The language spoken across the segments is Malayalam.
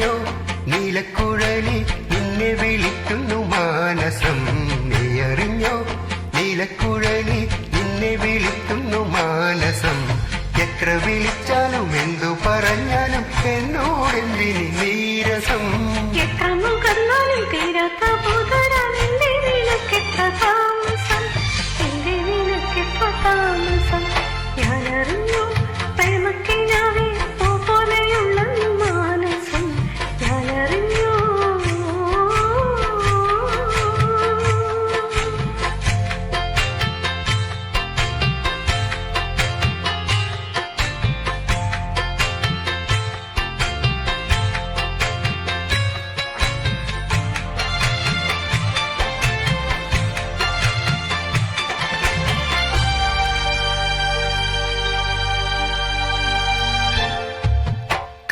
അറിഞ്ഞോ നീലക്കുഴലി നിന്നെ വിളിക്കുന്നു മാനസം. നീ അറിഞ്ഞോ നീലക്കുഴലി നിന്നെ വിളിക്കുന്നു മാനസം. എത്ര വിളിച്ചാലും എന്തു പറഞ്ഞാലും എന്നോടെന്തിന് നീരസം. എത്ര മുകർന്നാലും തീരാത്ത പൂതരാണെന്റെ നിനക്കെത്ര താമസം, എന്റെ നിനക്കെത്ര താമസം. ഞാനറിഞ്ഞു പ്രേമക്കിനാവേ പോലെയുള്ള മാനസം. ഞാനറിഞ്ഞു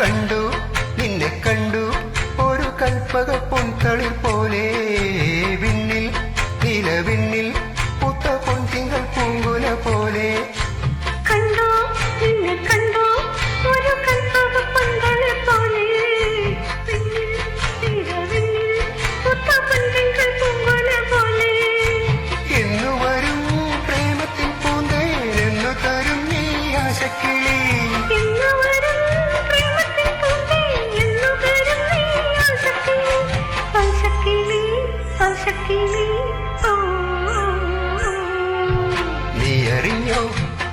കണ്ടു നിന്നെ കണ്ടു ഒരു കൽപ്പക പൊൻതളിർ പോലെ വിണ്ണിൽ നിലവിണ്ണിൽ പുത്ത പൊൻതിങ്കൾ പൂങ്കുല പോലെ. കണ്ടോ നിന്നെ കണ്ടോ ഒരു കൽപ്പക പൊൻതളിർ പോലെ വിണ്ണിൽ നിലവിണ്ണിൽ പുത്ത പൊൻതിങ്കൾ പൂങ്കുല പോലെ. എന്നു വരും പ്രേമത്തിൻ പൂന്തേൻ എന്നു തരും നീ ആശക്കിളി. നീ അറിഞ്ഞോ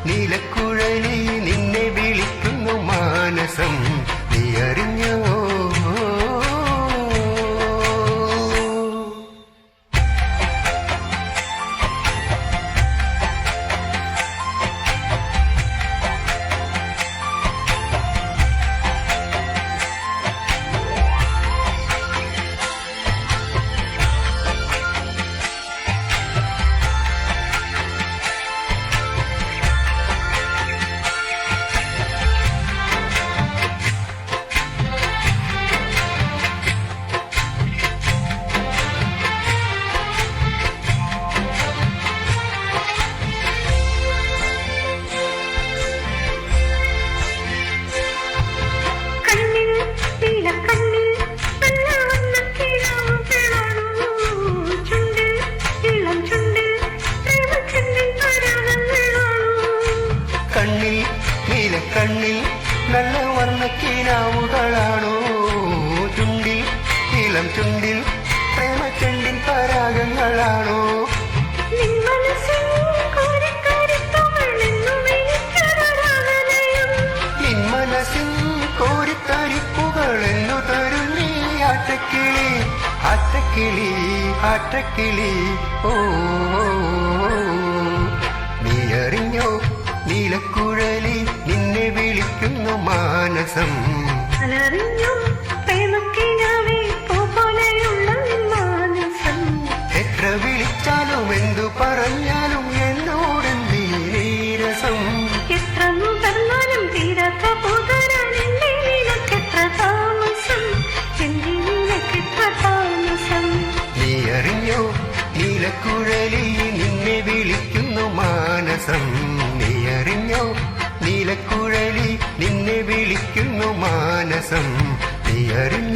നീലക്കുഴലി നിന്നെ വിളിക്കുന്നു മാനസം. നീ അറിഞ്ഞോ കണ്ണിൽ നല്ല വർണ്ണക്കിനാവുകളാണോ, ചുണ്ടിൽ ഇളം ചുണ്ടിൽ പ്രേമച്ചെണ്ടിൻ പരാഗങ്ങളാണോ. നിൻ മനസ്സിൻ കോരിത്തരിപ്പുകൾ എന്നു തരും നീ ആറ്റക്കിളി. ആറ്റക്കിളി ആറ്റക്കിളി ഓ. നീ അറിഞ്ഞോ നീലക്കുഴലി നിന്നെ വിളിക്കുന്നു മാനസം. അറിഞ്ഞു പ്രേമക്കിനാവേ പോലെയുള്ള മാനസം. എത്ര വിളിച്ചാലും എന്തു പറഞ്ഞാലും എന്നോടെന്തി നീരസം. എത്ര മുകർന്നാലും തീരാത്ത പൂതരാണെന്റെ നിനക്കെത്ര താമസം, എന്റെ നിനക്കെത്ര താമസം. നീ അറിഞ്ഞോ നീലക്കുഴലി നിന്നെ വിളിക്കുന്നു മാനസം. നീ അറിഞ്ഞോ നീലക്കുഴലി നിന്നെ വിളിക്കുന്നു മാനസം. നീ അറിഞ്ഞോ